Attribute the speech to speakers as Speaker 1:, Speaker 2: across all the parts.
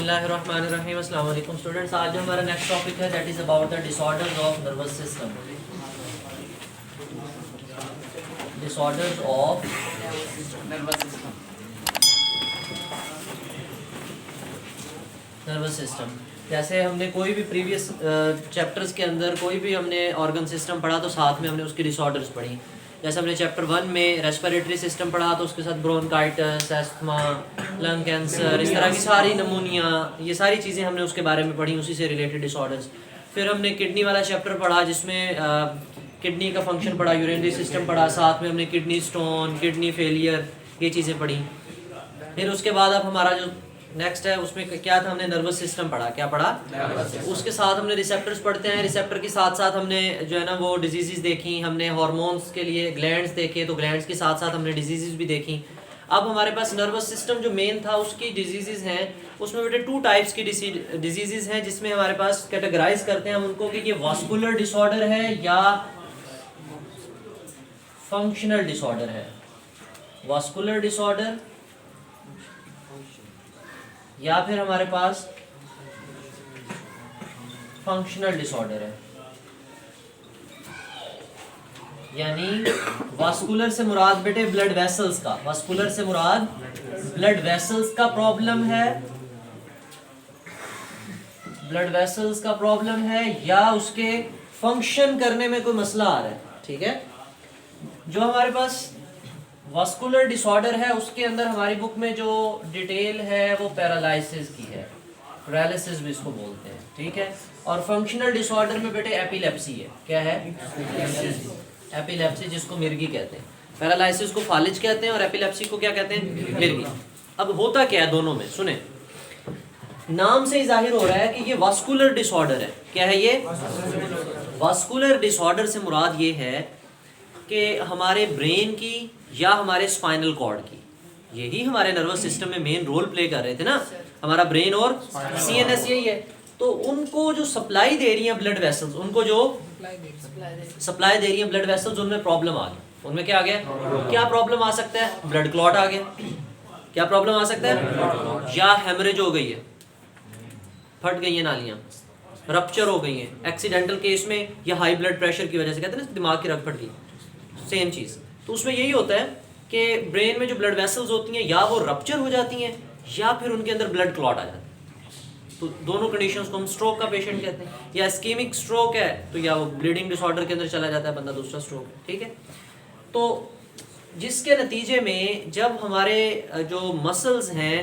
Speaker 1: बिस्मिल्लाहिर्रहमानिर्रहीम। अस्सलाम वालेकुम स्टूडेंट्स। आज जो हमारा नेक्स्ट टॉपिक है that is about the disorders of nervous system. Disorders of nervous system. जैसे हमने कोई भी प्रीवियस चैप्टर्स के अंदर कोई भी हमने ऑर्गन सिस्टम पढ़ा तो साथ में हमने उसकी डिसऑर्डर्स पढ़ी। जैसे हमने चैप्टर 1 में रेस्पिरेटरी सिस्टम पढ़ा तो उसके साथ ब्रोंकाइटिस, एस्थमा, लंग कैंसर, इस तरह की सारी नमूनिया, ये सारी चीज़ें हमने उसके बारे में पढ़ी, उसी से रिलेटेड डिसऑर्डर्स। फिर हमने किडनी वाला चैप्टर पढ़ा जिसमें किडनी का फंक्शन पढ़ा, यूरिनरी सिस्टम पढ़ा, साथ में हमने किडनी स्टोन, किडनी फेलियर, ये चीज़ें पढ़ी। फिर उसके बाद अब हमारा जो नेक्स्ट है उसमें क्या था, हमने नर्वस सिस्टम पढ़ा। क्या पढ़ा? उसके साथ हमने रिसेप्टर्स पढ़ते हैं। रिसेप्टर के साथ साथ हमने जो है ना वो डिजीज़ देखी, हमने हार्मोन्स के लिए ग्लैंड्स देखे, तो ग्लैंड्स के साथ साथ हमने डिजीज़ भी देखी। अब हमारे पास नर्वस सिस्टम जो मेन था उसकी डिजीज़ हैं, उसमें बेटे 2 टाइप्स की डिजीज़ हैं जिसमें हमारे पास कैटेगराइज करते हैं हम उनको कि ये वास्कुलर डिसऑर्डर है या फंक्शनल डिसऑर्डर है। वास्कुलर डिसऑर्डर या फिर हमारे पास फंक्शनल डिसऑर्डर है। यानी वास्कुलर से मुराद बेटे ब्लड वेसल्स का, वास्कुलर से मुराद ब्लड वेसल्स का प्रॉब्लम है, ब्लड वेसल्स का प्रॉब्लम है या उसके फंक्शन करने में कोई मसला आ रहा है। ठीक है, जो हमारे पास वास्कुलर डिसऑर्डर है उसके अंदर हमारी बुक में जो डिटेल है वो पैरालिसिस की है, पैरालिसिस भी इसको बोलते हैं। ठीक है, और फंक्शनल डिसऑर्डर में बेटे एपिलेप्सी है। क्या है? एपिलेप्सी, जिसको मिर्गी कहते हैं। पैरालिसिस को फालिज कहते हैं और एपिलेप्सी को क्या कहते हैं? मिर्गी। अब होता क्या है दोनों में, सुने, नाम से ही जाहिर हो रहा है कि ये वास्कुलर डिसऑर्डर है। क्या है ये? वास्कुलर डिसऑर्डर से मुराद ये है कि हमारे ब्रेन की या हमारे स्पाइनल कॉर्ड की, यही हमारे नर्वस सिस्टम में मेन रोल प्ले कर रहे थे ना, हमारा ब्रेन और सीएनएस यही है। तो उनको जो सप्लाई दे रही हैं ब्लड वेसल्स, उनको जो सप्लाई दे रही हैं ब्लड वेसल्स, उनमें प्रॉब्लम आ गई। उनमें क्या आ गया? क्या प्रॉब्लम आ सकता है? ब्लड क्लॉट आ गया। क्या प्रॉब्लम आ सकता है? या हेमरेज हो गई है, फट गई है नालियाँ, रप्चर हो गई हैं एक्सीडेंटल केस में, या हाई ब्लड प्रेशर की वजह से, कहते हैं ना दिमाग की रग फट गई, सेम चीज़। तो उसमें यही होता है कि ब्रेन में जो ब्लड वेसल्स होती हैं या वो रप्चर हो जाती हैं या फिर उनके अंदर ब्लड क्लॉट आ जाता है। तो दोनों कंडीशंस को हम स्ट्रोक का पेशेंट कहते हैं, या इस्केमिक स्ट्रोक है तो या वो ब्लीडिंग डिसऑर्डर के अंदर चला जाता है बंदा, दूसरा स्ट्रोक है। ठीक है, तो जिसके नतीजे में जब हमारे जो मसल्स हैं,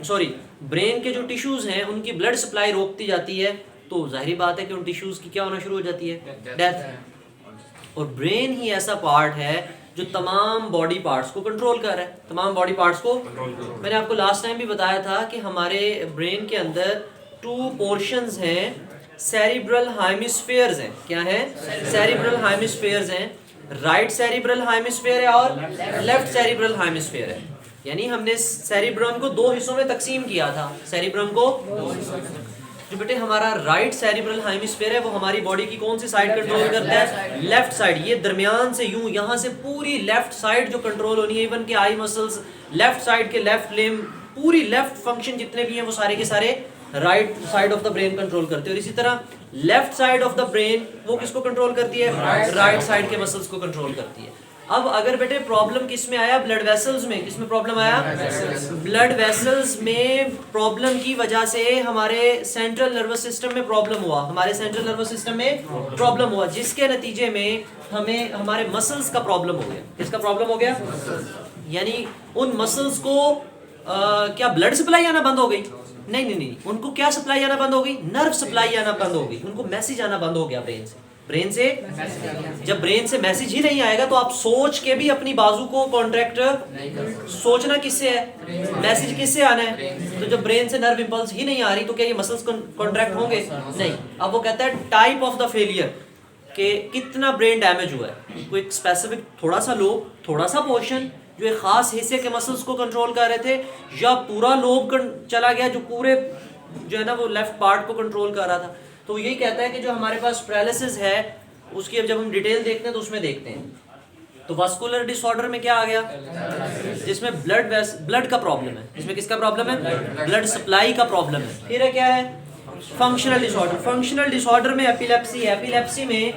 Speaker 1: सॉरी ब्रेन के जो टिश्यूज़ हैं उनकी ब्लड सप्लाई रोकती जाती है, तो जाहिर बात है कि उन टिश्यूज़ की क्या होना शुरू हो जाती है? डेथ। और ब्रेन ही ऐसा पार्ट है जो तमाम बॉडी पार्ट्स को कंट्रोल कर रहा है, तमाम बॉडी पार्ट्स को। मैंने आपको लास्ट टाइम भी बताया था कि हमारे ब्रेन के अंदर 2 पोर्शंस हैं, सेरिब्रल हेमिस्फीयर्स हैं। क्या है? सेरिब्रल हेमिस्फीयर्स हैं। राइट सेरिब्रल हेमिस्फीयर है और लेफ्ट सेरिब्रल हेमिस्फीयर है। यानी हमने सेरिब्रम को 2 हिस्सों में तकसीम किया था। सेरिब्रम को जो बेटे हमारा राइट सेरिब्रल हेमिस्फीयर है वो हमारी बॉडी की कौन सी साइड कंट्रोल करता है? Left side. ये दरमियान से यूं यहाँ से पूरी लेफ्ट साइड जो कंट्रोल होनी है, इवन के आई मसल्स, लेफ्ट साइड के लेफ्ट लिम्ब, पूरी लेफ्ट फंक्शन जितने भी हैं वो सारे के सारे right side of the brain control करते हैं। और इसी तरह left side of the brain वो किसको कंट्रोल करती है? राइट साइड के मसल्स को कंट्रोल करती है। अब अगर बेटे प्रॉब्लम किस में आया? ब्लड वेसल्स में। किस में प्रॉब्लम आया? ब्लड वेसल्स में प्रॉब्लम की वजह से हमारे सेंट्रल नर्वस सिस्टम में प्रॉब्लम हुआ, हमारे सेंट्रल नर्वस सिस्टम में प्रॉब्लम हुआ, जिसके नतीजे में हमें हमारे मसल्स का प्रॉब्लम हो गया। किसका प्रॉब्लम हो गया? यानी उन मसल्स को क्या ब्लड सप्लाई आना बंद हो गई? नहीं, उनको क्या सप्लाई आना बंद हो गई? नर्व सप्लाई आना बंद हो गई। उनको मैसेज आना बंद हो गया ब्रेन से। जब ब्रेन से मैसेज ही नहीं आएगा तो आप सोच के भी अपनी बाजू को कॉन्ट्रैक्ट, सोचना किससे है? मैसेज किससे आना है? तो जब ब्रेन से नर्व इंपल्स ही नहीं आ रही तो क्या ये मसल्स कॉन्ट्रैक्ट होंगे? नहीं। अब वो कहता है टाइप ऑफ द फेलियर, कि कितना ब्रेन डैमेज हुआ है। कोई स्पेसिफिक थोड़ा सा लोब, थोड़ा सा पोर्शन जो एक खास हिस्से के मसल्स को कंट्रोल कर रहे थे, या पूरा लोब चला गया जो पूरे जो है ना वो लेफ्ट पार्ट को कंट्रोल कर रहा था। तो यही कहता है कि जो हमारे पास पैरालिसिस है उसकी अब जब हम डिटेल देखते हैं तो उसमें देखते हैं तो वास्कुलर डिसऑर्डर में क्या आ गया, जिसमें ब्लड का प्रॉब्लम है, जिसमें किसका प्रॉब्लम है, ब्लड सप्लाई का प्रॉब्लम है। फिर है क्या है, फंक्शनल डिसऑर्डर। फंक्शनल डिसऑर्डर में एपिलेप्सी, एपिलेप्सी में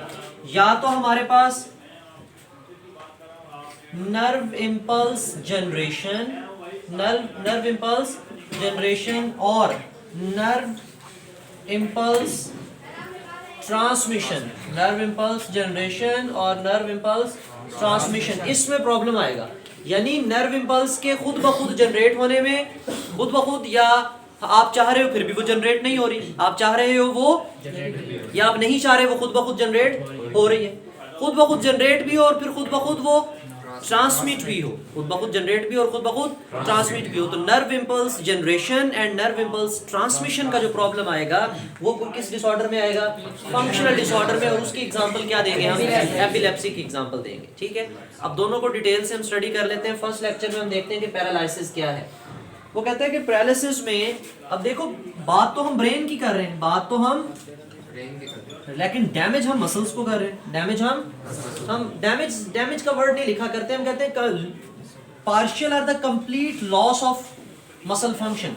Speaker 1: या तो हमारे पास nerve impulse generation, nerve impulse generation और nerve impulse transmission, nerve impulse generation और नर्व इम्पल्स ट्रांसमिशन, इसमें प्रॉब्लम आएगा। यानी नर्व इम्पल्स के खुद ब खुद जनरेट होने में, खुद ब खुद, या आप चाह रहे हो फिर भी वो जनरेट नहीं हो रही, आप चाह रहे हो वो, या आप नहीं चाह रहे वो खुद ब खुद जनरेट हो रही है। खुद ब खुद जनरेट भी हो और फिर खुद ब खुद वो ट्रांसमिट भी हो, खुद ब खुद जनरेट भी और खुद ब खुद ट्रांसमिट भी हो। तो nerve impulse generation and nerve impulse transmission का जो प्रॉब्लम आएगा वो किस डिसऑर्डर में आएगा, फंक्शनल डिसऑर्डर में। और उसकी एग्जांपल क्या देंगे हम, एपिलेप्सी की एग्जांपल देंगे। ठीक है, अब दोनों को डिटेल से हम स्टडी कर लेते हैं। फर्स्ट लेक्चर में हम देखते हैं कि पैरालिसिस क्या है। वो कहता है कि पैरालिसिस में, अब देखो बात तो हम ब्रेन की कर रहे हैं, बात तो हम, लेकिन डैमेज हम मसल्स को कर रहे हैं। डैमेज हम डैमेज का वर्ड नहीं लिखा करते, हम कहते हैं पार्शियल और the complete loss of muscle function.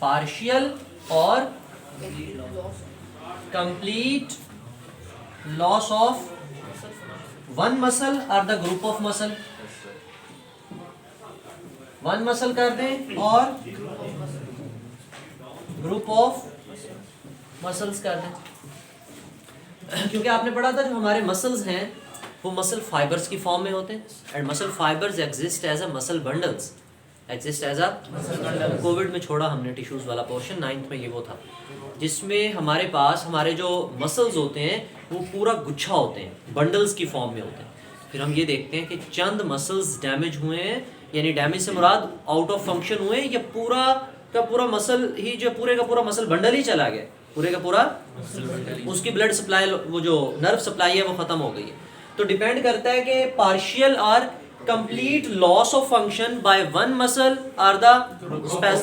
Speaker 1: Partial और complete loss of one muscle और the group of muscle. One muscle कर दें और ग्रुप ऑफ मसल्स कर दें। क्योंकि आपने पढ़ा था जो हमारे मसल्स हैं वो मसल फाइबर्स की फॉर्म में होते हैं, and muscle fibres exist as a muscle bundles, exist as a, Covid में छोड़ा हमने टिश्यूज वाला पोर्शन, 9th में ये वो था, जिसमें हमारे पास हमारे जो मसल्स होते हैं वो पूरा गुच्छा होते हैं, बंडल्स की फॉर्म में होते हैं। फिर हम ये देखते हैं कि चंद मसल्स डैमेज हुए हैं, यानी डैमेज से मुराद आउट ऑफ फंक्शन हुए, या पूरा का पूरा मसल ही, जो पूरे का पूरा मसल बंडल ही चला गया, पूरे का पूरा उसकी ब्लड सप्लाई, वो जो नर्व सप्लाई है वो खत्म हो गई है। तो डिपेंड करता है कि पार्शियल और complete loss of function by one muscle और द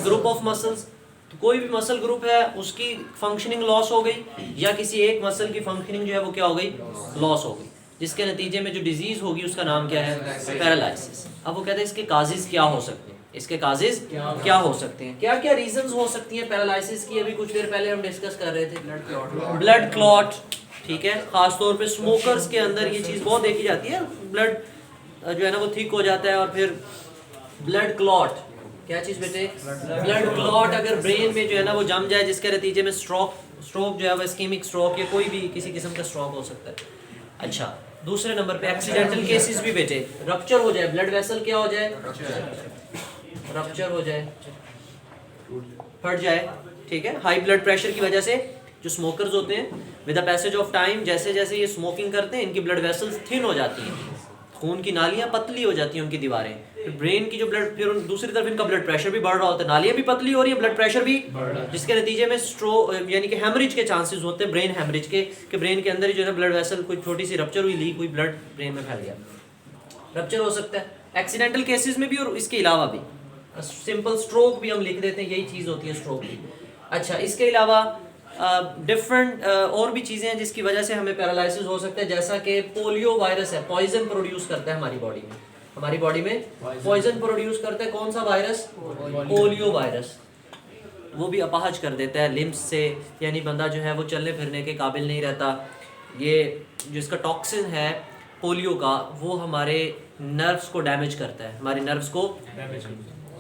Speaker 1: ग्रुप ऑफ मसल्स। तो कोई भी मसल ग्रुप है उसकी फंक्शनिंग लॉस हो गई, या किसी एक मसल की फंक्शनिंग जो है वो क्या हो गई, लॉस हो गई, जिसके नतीजे में जो डिजीज होगी उसका नाम क्या है, पैरालिसिस। अब वो कहते हैं इसके काजेज क्या हो सकते हैं, इसके काजेज क्या हो सकते हैं, क्या क्या रीजंस हो सकती हैं पैरालिसिस की। अभी कुछ देर पहले हम डिस्कस कर रहे थे, ब्लड क्लॉट। ठीक है, खास तौर पे स्मोकर्स के अंदर ये चीज़ बहुत देखी जाती है, ब्लड जो है ना वो थिक हो जाता है, और फिर ब्लड क्लॉट, क्या चीज़ बेटे, ब्लड क्लॉट अगर ब्रेन में जो है ना वो जम जाए, जिसके नतीजे में स्ट्रोक जो है वो इस्केमिक स्ट्रोक या कोई भी किसी किस्म का स्ट्रोक हो सकता है। अच्छा, दूसरे नंबर पे एक्सीडेंटल केसेस भी बेटे, रप्चर हो जाए, ब्लड वेसल क्या हो जाए, रप्चर हो जाए, फट जाए। ठीक है, हाई ब्लड प्रेशर की वजह से जो स्मोकर्स होते हैं, with the passage of time जैसे जैसे ये स्मोकिंग करते हैं, इनकी ब्लड वेसल्स थिन हो जाती हैं, खून की नालियाँ पतली हो जाती हैं, उनकी दीवारें, फिर ब्रेन की जो ब्लड, फिर दूसरी तरफ इनका ब्लड प्रेशर भी बढ़ रहा होता है, नालियाँ भी पतली हो रही है, ब्लड प्रेशर भी, जिसके नतीजे में स्ट्रोक यानी कि हेमरेज के चांसेस होते हैं, ब्रेन हेमरेज के, कि ब्रेन के अंदर ही जो है ब्लड वेसल कोई छोटी सी रप्चर हुई, लीक हुई, ब्लड ब्रेन में फैल गया, रप्चर हो सकता है एक्सीडेंटल केसेस में भी, और इसके अलावा भी सिंपल स्ट्रोक भी हम लिख देते हैं, यही चीज़ होती है स्ट्रोक भी। अच्छा, इसके अलावा डिफरेंट और भी चीज़ें हैं जिसकी वजह से हमें पैरालिसिस हो सकता है, जैसा कि पोलियो वायरस है, पॉइजन प्रोड्यूस करता है हमारी बॉडी में, हमारी बॉडी में पॉइजन प्रोड्यूस करता है। कौन सा वायरस, पोलियो वायरस, वो भी अपाहज कर देता है लिम्स से, यानी बंदा जो है वो चलने फिरने के काबिल नहीं रहता। ये जो इसका टॉक्सिन है पोलियो का, वो हमारे नर्व्स को डैमेज करता है, हमारे नर्व्स को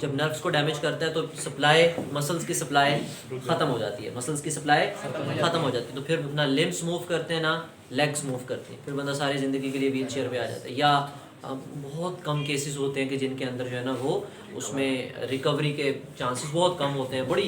Speaker 1: जब नर्व्स को डैमेज करता है तो सप्लाई, मसल्स की सप्लाई ख़त्म हो जाती है, मसल्स की सप्लाई ख़त्म हो जाती है, तो फिर ना लिम्स मूव करते हैं ना लेग्स मूव करते हैं, फिर बंदा सारी ज़िंदगी के लिए व्हील चेयर पर आ जाता है। या बहुत कम केसेस होते हैं कि जिनके अंदर जो है ना वो उसमें रिकवरी के चांसेस बहुत कम होते हैं, बड़ी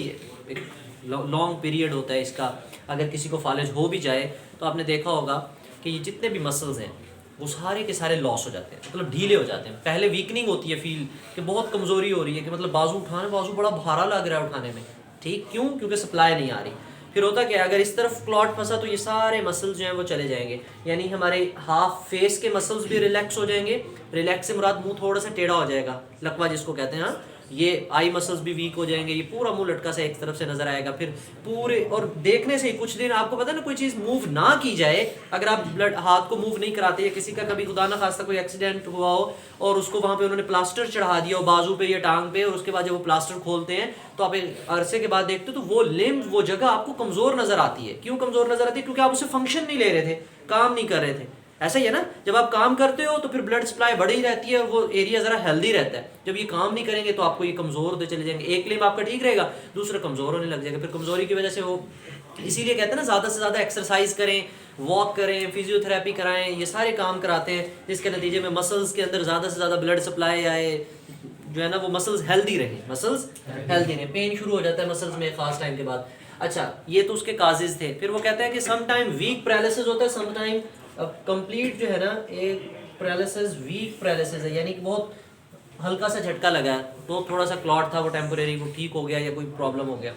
Speaker 1: एक लॉन्ग पीरियड होता है इसका। अगर किसी को फालिज हो भी जाए तो आपने देखा होगा कि ये जितने भी मसल्स हैं वो सारे के सारे लॉस हो जाते हैं, मतलब ढीले हो जाते हैं। पहले वीकनिंग होती है, फील कि बहुत कमज़ोरी हो रही है, कि मतलब बाजू उठाने, बाजू बड़ा भारा लग रहा है उठाने में, ठीक, क्यों, क्योंकि सप्लाई नहीं आ रही। फिर होता क्या है, अगर इस तरफ क्लॉट फंसा तो ये सारे मसल्स जो हैं वो चले जाएंगे, यानी हमारे हाफ फेस के मसल्स भी रिलैक्स हो जाएंगे। रिलैक्स से मुराद मुंह थोड़ा सा टेढ़ा हो जाएगा, लकवा जिसको कहते हैं, हाँ, ये आई मसल्स भी वीक हो जाएंगे, ये पूरा मुंह लटका सा एक तरफ से नजर आएगा, फिर पूरे, और देखने से ही कुछ दिन आपको पता है ना, कोई चीज़ मूव ना की जाए, अगर आप ब्लड हाथ को मूव नहीं कराते, या किसी का कभी खुदा ना खास्ता कोई एक्सीडेंट हुआ हो और उसको वहाँ पे उन्होंने प्लास्टर चढ़ा दिया हो बाजू पे या टांग पे, और उसके बाद जब वो प्लास्टर खोलते हैं तो आप एक अरसे के बाद देखते हो तो वो लिम्ब, वो जगह आपको कमज़ोर नज़र आती है। क्यों कमज़ोर नज़र आती है? क्योंकि आप उससे फंक्शन नहीं ले रहे थे, काम नहीं कर रहे थे। ऐसा ही है ना, जब आप काम करते हो तो फिर ब्लड सप्लाई बढ़ी रहती है और वो एरिया ज़रा हेल्दी रहता है। जब ये काम नहीं करेंगे तो आपको ये कमज़ोर होते चले जाएंगे, एक लिम्ब आपका ठीक रहेगा, दूसरा कमज़ोर होने लग जाएगा, फिर कमज़ोरी की वजह से वो, इसीलिए कहते हैं ना ज़्यादा से ज़्यादा एक्सरसाइज करें, वॉक करें, फिजियोथेरेपी कराएं, ये सारे काम कराते हैं, जिसके नतीजे में मसल्स के अंदर ज़्यादा से ज़्यादा ब्लड सप्लाई आए, जो है ना वो मसल्स हेल्दी रहे, मसल्स हेल्दी रहे। पेन शुरू हो जाता है मसल्स में खास टाइम के बाद। अच्छा, ये तो उसके काजेज थे। फिर वो कहता है कि सम टाइम वीक पैरालिसिस होता है, सम टाइम कंप्लीट जो है ना, एक पैरालिसिस वीक पैरालिसिस है, यानी कि बहुत हल्का सा झटका लगा है, तो थोड़ा सा क्लॉट था वो टेम्परेरी, वो ठीक हो गया, या कोई प्रॉब्लम हो गया,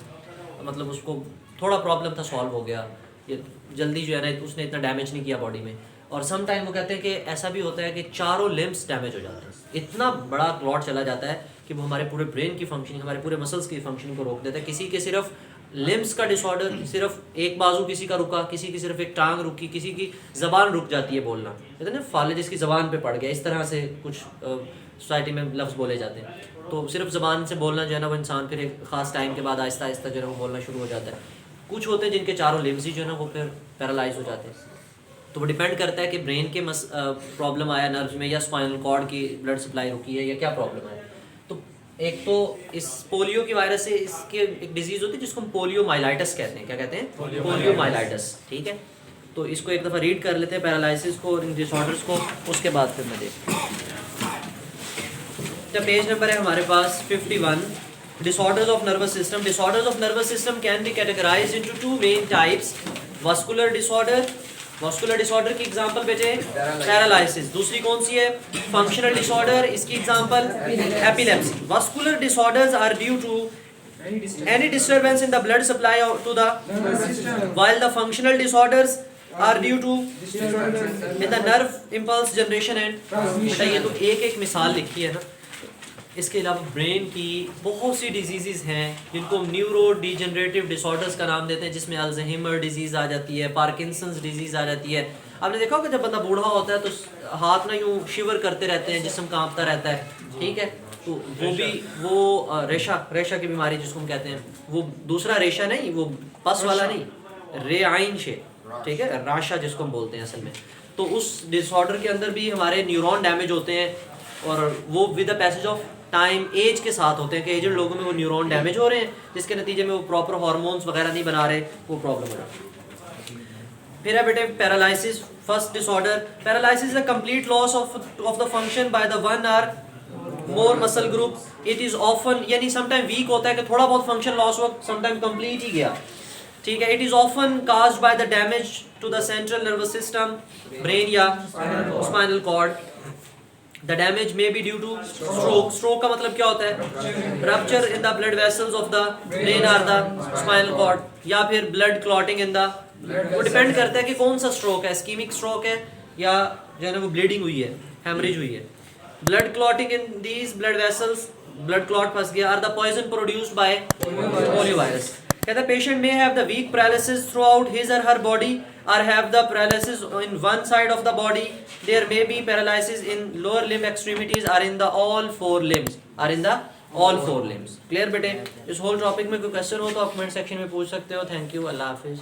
Speaker 1: मतलब उसको थोड़ा प्रॉब्लम था, सॉल्व हो गया, ये जल्दी जो है ना उसने इतना डैमेज नहीं किया बॉडी में। और सम टाइम वो कहते हैं कि ऐसा भी होता है कि चारों लिम्ब्स डैमेज हो जाते हैं, इतना बड़ा क्लॉट चला जाता है कि वो हमारे पूरे ब्रेन की फंक्शनिंग, हमारे पूरे मसल्स की फंक्शनिंग को रोक देता है। किसी के सिर्फ लिम्ब्स का डिसऑर्डर, सिर्फ एक बाजू किसी का रुका, किसी की सिर्फ एक टांग रुकी, किसी की ज़बान रुक जाती है बोलना, कहते हैं ना फाले जिसकी ज़बान पे पड़ गया, इस तरह से कुछ सोसाइटी में लफ्ज़ बोले जाते हैं। तो सिर्फ ज़बान से बोलना जो है ना वो इंसान फिर एक ख़ास टाइम के बाद आहिस्ता आहिस्ता जो है वो बोलना शुरू हो जाता है। कुछ होते हैं जिनके चारों लिम्स ही जो है ना वो फिर पैरालाइज हो जाते हैं। तो वो डिपेंड करता है कि ब्रेन के प्रॉब्लम आया नर्व्स में, या स्पाइनल कॉर्ड की ब्लड सप्लाई रुकी है, या क्या प्रॉब्लम है। तो एक तो इस पोलियो की वायरस से इसके एक डिजीज़ होती है जिसको हम पोलियो माइलाइटिस कहते हैं। क्या कहते हैं? Polio myelitis. ठीक है, तो इसको एक दफ़ा रीड कर लेते हैं, पैरालिसिस को, इन डिसऑर्डर्स को, उसके बाद फिर मैं देखता हूँ। जब पेज नंबर है हमारे पास 51, disorders of nervous system. Disorders of nervous system can be categorized into two main types. Vascular disorder, vascular disorder की एग्जांपल भेजे पैरालिसिस। दूसरी कौन सी है? फंक्शनल डिसऑर्डर, इसकी example epilepsy. vascular disorders are due to any disturbance in the blood supply to the nervous system, while the functional disorders are due to in the nerve impulse generation and transmission। ये तो एक एक मिसाल लिखी है ना। इसके अलावा ब्रेन की बहुत सी डिजीज़ हैं जिनको हम न्यूरो डिजेनरेटिव डिसऑर्डर्स का नाम देते हैं, जिसमें अल्जाइमर डिजीज़ आ जाती है, पार्किंसंस डिजीज़ आ जाती है। आपने देखा होगा जब बंदा बूढ़ा होता है तो हाथ ना यूँ शिवर करते रहते हैं, जिस्म कांपता रहता है, ठीक है। तो वो भी वो रेशा की बीमारी जिसको हम कहते हैं, वो दूसरा रेशा नहीं, वो पस वाला नहीं, रेआइन शे, ठीक है, राशा जिसको हम बोलते हैं असल में। तो उस डिसऑर्डर के अंदर भी हमारे न्यूरॉन डैमेज होते हैं, और वो with the passage of time age के साथ होते हैं कि एजड लोगों में वो न्यूरॉन डैमेज हो रहे हैं, जिसके नतीजे में वो प्रॉपर हार्मोन्स वगैरह नहीं बना रहे, वो प्रॉब्लम हो रहा है। फिर है बेटे paralysis. First disorder, paralysis is a complete loss of the function by the one or more muscle group. It is often, यानी समटाइम वीक होता है कि थोड़ा बहुत फंक्शन लॉस हुआ, समटाइम कंप्लीट ही गया, ठीक है। It is often caused by the damage to the central nervous system, brain या spinal cord. The damage may be due to stroke. Stroke का मतलब क्या होता है? Rupture in the blood vessels of the brain or the spinal cord, या फिर blood clotting in the, वो depend करता है कि कौन सा स्ट्रोक है, इस्कीमिक स्ट्रोक है या जो है ना वो ब्लीडिंग हुई है, हेमरेज हुई है। Blood clotting in these blood vessels, blood clot फंस गया, are the poison produced by poliovirus। कहता है patient may have the weak paralysis throughout his or her body, or have the paralysis in one side of the body. There may be paralysis in lower limb extremities or in the all four limbs, or in the all four limbs। Clear बेटे? इस whole topic में कोई question हो तो आप comment section में पूछ सकते हो। Thank you, Allah Hafiz.